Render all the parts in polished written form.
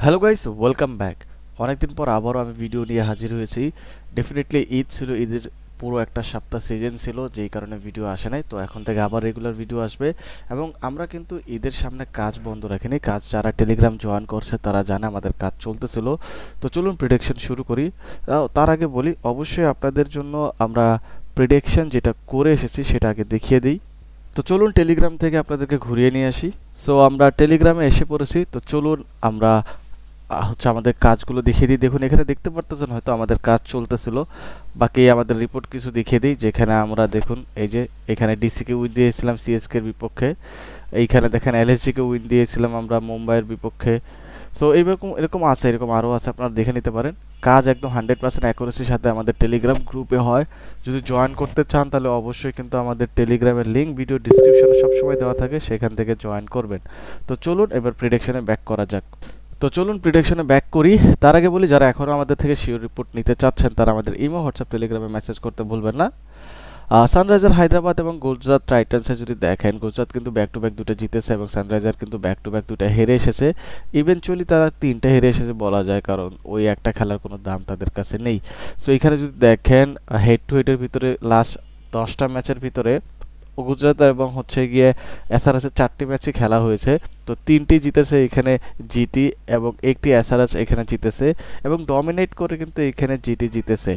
Hello guys, welcome back. অনেকদিন পর আবারও আমি ভিডিও নিয়ে হাজির হয়েছি। ডেফিনেটলি ঈদ ছিল, ঈদের পুরো একটা সপ্তাহ সিজন ছিল, যেই কারণে ভিডিও আসে নাই। তো এখন থেকে আবার রেগুলার ভিডিও আসবে। এবং আমরা কিন্তু ঈদের সামনে কাজ বন্ধ রাখিনি। কাজ যারা টেলিগ্রাম জয়েন করছে তারা জানে আমাদের কাজ চলতেছিল। তো চলুন প্রেডিকশন শুরু করি। তার আগে বলি, অবশ্যই আপনাদের জন্য আমরা প্রেডিকশন যেটা করে এসেছি সেটা আগে দেখিয়ে দিই। তো চলুন টেলিগ্রাম থেকে আপনাদেরকে ঘুরিয়ে নিয়ে আসি। সো আমরা টেলিগ্রামে এসে পড়েছি। তো চলুন আমরা আমাদের কাজগুলো দেখিয়ে দিই। দেখুন, এখানে দেখতে পারতেছেন হয়তো আমাদের কাজ চলতেছিল। বাকি আমাদের রিপোর্ট কিছু দেখিয়ে দিই, যেখানে আমরা দেখুন এই যে এখানে ডিসিকে উইন দিয়েছিলাম সিএসকে এর বিপক্ষে। এইখানে দেখেন এলএসজিকে উইন দিয়েছিলাম আমরা মুম্বাইয়ের বিপক্ষে। সো এরকম এরকম আছে, এরকম আরও আছে, আপনারা দেখে নিতে পারেন। কাজ একদম 100% অ্যাকুরেসির সাথে আমাদের টেলিগ্রাম গ্রুপে হয়। যদি জয়েন করতে চান তাহলে অবশ্যই কিন্তু আমাদের টেলিগ্রামের লিঙ্ক ভিডিও ডিসক্রিপশনে সবসময় দেওয়া থাকে, সেখান থেকে জয়েন করবেন। তো চলুন এবার প্রেডিকশনে ব্যাক করা যাক। তো চলুন প্রিডিকশনে ব্যাক করি। তার আগে বলি, যারা এখনও আমাদের থেকে শিওর রিপোর্ট নিতে চাচ্ছেন তারা আমাদের ইমো, হোয়াটসঅ্যাপ, টেলিগ্রামে মেসেজ করতে ভুলবেন না। সানরাইজার হায়দ্রাবাদ এবং গুজরাট টাইটান্সে যদি দেখেন, গুজরাট কিন্তু ব্যাক টু ব্যাক দুটো জিতেছে এবং সানরাইজার কিন্তু ব্যাক টু ব্যাক দুটো হেরে এসেছে। ইভেনচুয়ালি তারা তিনটে হেরে এসেছে বলা যায়, কারণ ওই একটা খেলার কোনো দাম তাদের কাছে নেই। সো এখানে যদি দেখেন হেড টু হেডের ভিতরে লাস্ট 10টা ম্যাচের ভিতরে গুজরাট এবং গিয়ে এসআরএসের 4টি ম্যাচই খেলা হয়েছে। তো 3টি জিতেছে এখানে জিটি এবং একটি এসআরএস এখানে জিতেছে এবং ডমিনেট করে কিন্তু এখানে জিটি জিতেছে।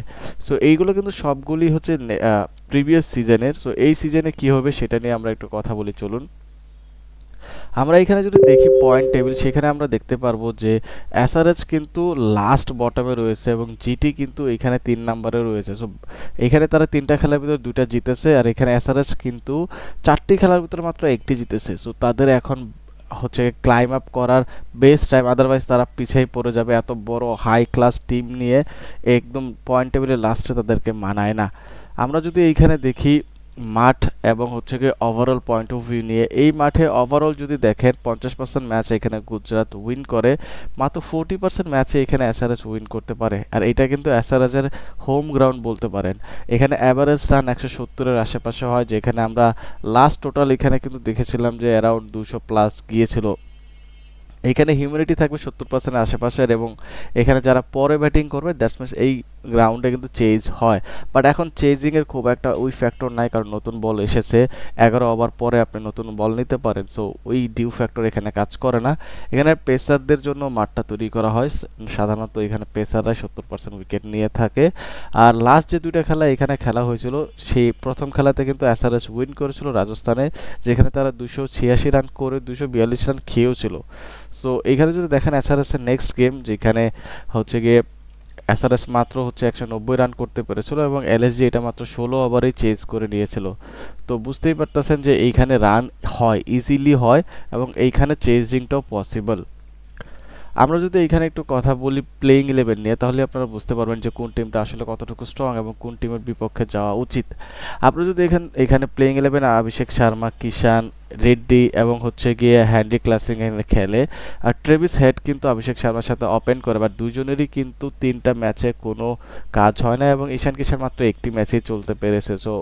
সো এইগুলো কিন্তু সবগুলি হচ্ছে প্রিভিয়াস সিজনের। সো এই সিজনে কি হবে সেটা নিয়ে আমরা একটু কথা বলি, চলুন। আমরা এখানে যদি দেখি পয়েন্ট টেবিল, সেখানে আমরা দেখতে পারবো যে এসআরএচ কিন্তু লাস্ট বটমে রয়েছে এবং জিটি কিন্তু এখানে 3 নম্বরে রয়েছে। সো এখানে তারা 3টা খেলার ভিতরে 2টা জিতেছে, আর এখানে এসআরএচ কিন্তু 4টি খেলার ভিতরে মাত্র 1টি জিতেছে। সো তাদের এখন ক্লাইম আপ করার বেস্ট টাইম, আদারওয়াইজ তারা পিছিয়ে পড়ে যাবে। এত বড় হাই ক্লাস টিম নিয়ে একদম পয়েন্ট টেবিলের লাস্টে তাদেরকে মানায় না। আমরা যদি এইখানে দেখি মাঠ এবং গিয়ে ওভারঅল পয়েন্ট অফ ভিউ নিয়ে, এই মাঠে ওভারঅল যদি দেখেন 50% ম্যাচ এখানে গুজরাট উইন করে, মাত্র 40% ম্যাচে এখানে এসআরএস উইন করতে পারে। আর এটা কিন্তু এসআরএস এর হোম গ্রাউন্ড বলতে পারেন। এখানে অ্যাভারেজ রান 170-এর আশেপাশে হয়, যেখানে আমরা লাস্ট টোটাল এখানে কিন্তু দেখেছিলাম যে অ্যারাউন্ড 200 প্লাস গিয়েছিল। এখানে হিউমিডিটি থাকবে 70% আশেপাশের, এবং এখানে যারা পরে ব্যাটিং করবে দ্যাটস মিনস এই গ্রাউন্ডে কিন্তু চেজ হয়। বাট এখন চেজিংয়ের খুব একটা ওই ফ্যাক্টর নাই, কারণ নতুন বল এসেছে। 11 ওভার পরে আপনি নতুন বল নিতে পারেন। সো ওই ডিউ ফ্যাক্টর এখানে কাজ করে না। এখানে পেসারদের জন্য মাঠটা তৈরি করা হয়। সাধারণত এখানে পেসাররা 70% উইকেট নিয়ে থাকে। আর লাস্ট যে দুইটা খেলা এখানে খেলা হয়েছিল, সেই প্রথম খেলাতে কিন্তু এসআরএস উইন করেছিল রাজস্থানে, যেখানে তারা 286 রান করে 242 রান খেয়েও ছিল। সো এইখানে যদি দেখেন এসআরএস এর নেক্সট গেম, যেখানে গিয়ে এসআরএস মাত্র 190 রান করতে পেরেছিল এবং এলএসজি এটা মাত্র 16 ওভারেই চেজ করে নিয়েছিল। তো বুঝতেই পারতেছেন যে এইখানে রান হয়, ইজিলি হয়, এবং এইখানে চেজিংটাও পসিবল। আমরা যদি এখানে একটু কথা বলি প্লেইং 11 নিয়ে, তাহলে আপনারা বুঝতে পারবেন যে কোন টিমটা আসলে কতটুকু স্ট্রং এবং কোন টিমের বিপক্ষে যাওয়া উচিত। আপনারা যদি এখানে প্লেইং 11 অভিষেক শর্মা, কিষান রেড্ডি এবং গিয়ে হ্যান্ডি ক্লাসিং খেলে, আর ট্রেভিস হেড কিন্তু অভিষেক শর্মার সাথে ওপেন করে, বাট দুজনেরই কিন্তু 3টা ম্যাচে কোনো কাজ হয় না এবং ঈশান কিষান মাত্র একটি ম্যাচেই চলতে পেরেছে। সো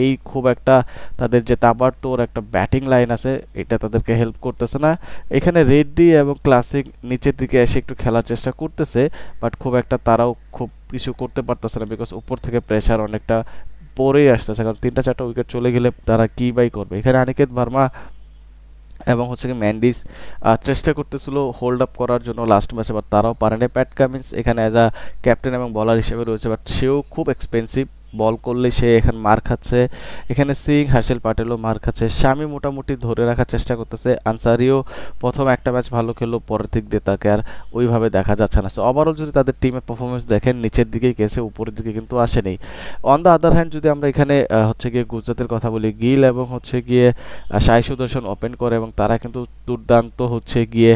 এই খুব একটা তাদের যে তাবাড়তোড় একটা ব্যাটিং লাইন আছে, এটা তাদেরকে হেল্প করতেছে না। এখানে রেড্ডি এবং ক্লাসিক নিচের দিকে এসে একটু খেলার চেষ্টা করতেছে, বাট খুব একটা তারাও খুব কিছু করতে পারতেছে না, বিকজ উপর থেকে প্রেশার অনেকটা পরেই আসতেছে, কারণ 3টা-4টা উইকেট চলে গেলে তারা কি বাই করবে। এখানে অনিকেত ভার্মা এবং কি ম্যান্ডিস চেষ্টা করতেছিল হোল্ড আপ করার জন্য লাস্ট ম্যাচে, বাট তারাও পারেনি। প্যাট কামিন্স এখানে অ্যাজ আ ক্যাপ্টেন এবং বলার হিসেবে রয়েছে, বাট সেও খুব এক্সপেন্সিভ, বল করলে সে এখানে মার খাচ্ছে। এখানে সিং, হার্ষেল প্যাটেলও মার খাচ্ছে। শামি মোটামুটি ধরে রাখার চেষ্টা করতেছে। আনসারিও প্রথম একটা ম্যাচ ভালো খেললো, পরের দিক দিয়ে তাকে আর ওইভাবে দেখা যাচ্ছে না। সো ওভারঅল যদি তাদের টিমের পারফরমেন্স দেখেন, নিচের দিকেই গেছে, উপরের দিকে কিন্তু আসেনি। অন দ্য আদার হ্যান্ড যদি আমরা এখানে গিয়ে গুজরাতের কথা বলি, গিল এবং গিয়ে সাই সুদর্শন ওপেন করে এবং তারা কিন্তু দুর্দান্ত গিয়ে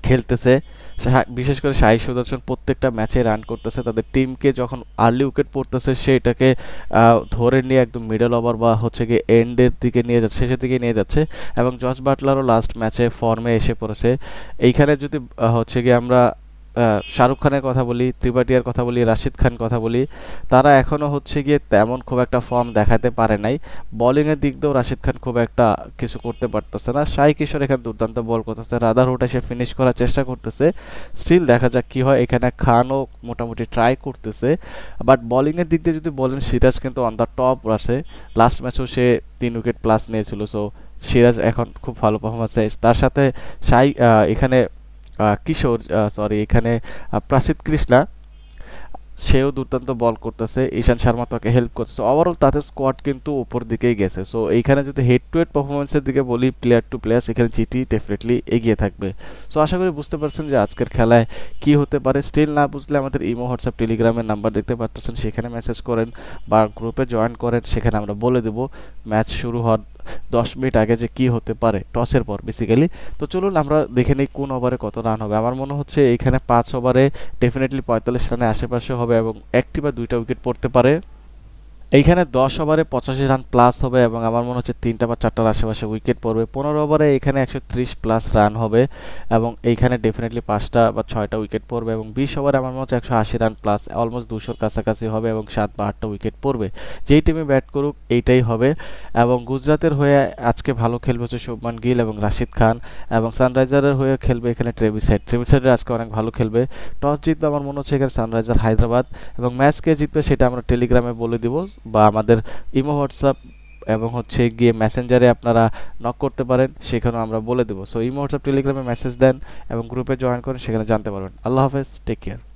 খেলতেছে। বিশেষ করে সাই সুদর্শন প্রত্যেকটা ম্যাচে রান করতেছে। তাদের টিমকে যখন আর্লি উইকেট পড়তেছে সেটাকে ধরে নিয়ে একদম মিডল ওভার বা গিয়ে এন্ডের দিকে নিয়ে যাচ্ছে, শেষের দিকে নিয়ে যাচ্ছে। এবং জস বাটলারও লাস্ট ম্যাচে ফর্মে এসে পড়েছে। এইখানে যদি গিয়ে আমরা শাহরুখ খানের কথা বলি, ত্রিপাঠিয়ার কথা বলি, রাশিদ খান কথা বলি, তারা এখনও হচ্ছে গিয়ে তেমন খুব একটা ফর্ম দেখাতে পারে নাই। বোলিংয়ের দিক দিয়েও রাশিদ খান খুব একটা কিছু করতে পারতেছে না। সাই কিশোর এখানে দুর্দান্ত বল করতেছে, রাদারহুড এসে ফিনিশ করার চেষ্টা করতেছে। স্টিল দেখা যাক কি হয়। এখানে খানও মোটামুটি ট্রাই করতেছে, বাট বোলিংয়ের দিক দিয়ে যদি বলেন সিরাজ কিন্তু অন দ্য টপ আছে। লাস্ট ম্যাচেও সে 3 উইকেট প্লাস নিয়েছিল। সো সিরাজ এখন খুব ভালো পারফরমেন্স। তার সাথে সাই এখানে কিশোর, সরি এখানে প্রাসিদ কৃষ্ণা, সেও দুর্দান্ত বল করতেছে। ঈশান শর্মা তাকে হেল্প করছে। ওভারঅল তাদের স্কোয়াড কিন্তু উপর দিকেই গেছে। সো এইখানে যদি হেড টু হেড পারফরমেন্সের দিকে বলি, প্লেয়ার টু প্লেয়ার, সেখানে জিটি ডেফিনেটলি এগিয়ে থাকবে। সো আশা করি বুঝতে পারছেন যে আজকের খেলায় কি হতে পারে। স্টিল না বুঝলে আমাদের ইমো, হোয়াটসঅ্যাপ, টেলিগ্রামের নাম্বার দেখতে পাচ্ছেন, সেখানে মেসেজ করেন বা গ্রুপে জয়েন করেন। সেখানে আমরা বলে দেবো ম্যাচ শুরু হওয়ার 10 মিনিট আগে যে কি হতে পারে টসের পর বেসিক্যালি। তো চলুন আমরা দেখে নিই কোন ওভারে কত রান হবে। আমার মনে হচ্ছে এইখানে 5 ওভারে ডেফিনেটলি 45 রানের আশেপাশে হবে এবং একটি বা দুইটা উইকেট পড়তে পারে। এইখানে 10 ওভারে 85 রান প্লাস হবে এবং আমার মনে হচ্ছে 3টা বা 4টার আশেপাশে উইকেট পড়বে। 15 ওভারে এখানে 130 প্লাস রান হবে এবং এইখানে ডেফিনেটলি 5টা বা 6টা উইকেট পড়বে এবং 20 ওভারে আমার মনে হচ্ছে 180 রান প্লাস, অলমোস্ট 200-র কাছাকাছি হবে এবং 7 বা 8টা উইকেট পড়বে। যেই টিমে ব্যাট করুক এইটাই হবে। এবং গুজরাটের হয়ে আজকে ভালো খেলবে হচ্ছে শুভমান গিল এবং রাশিদ খান, এবং সানরাইজারের হয়ে খেলবে এখানে ট্রেভিস হেড। ট্রেভিস হেড আজকে অনেক ভালো খেলবে। টস জিতবে আমার মনে হচ্ছে এখানে সানরাইজার হায়দ্রাবাদ, এবং ম্যাচ কে জিতবে সেটা আমরা টেলিগ্রামে বলে দিব বা আমাদের ইমো, হোয়াটসঅ্যাপ এবং হচ্ছে গিয়ে মেসেঞ্জারে আপনারা নক করতে পারেন, সেখানেও আমরা বলে দেবো। সো ইমো, হোয়াটসঅ্যাপ, টেলিগ্রামে মেসেজ দেন এবং গ্রুপে জয়েন করেন, সেখানে জানতে পারবেন। আল্লাহ হাফেজ, টেক কেয়ার।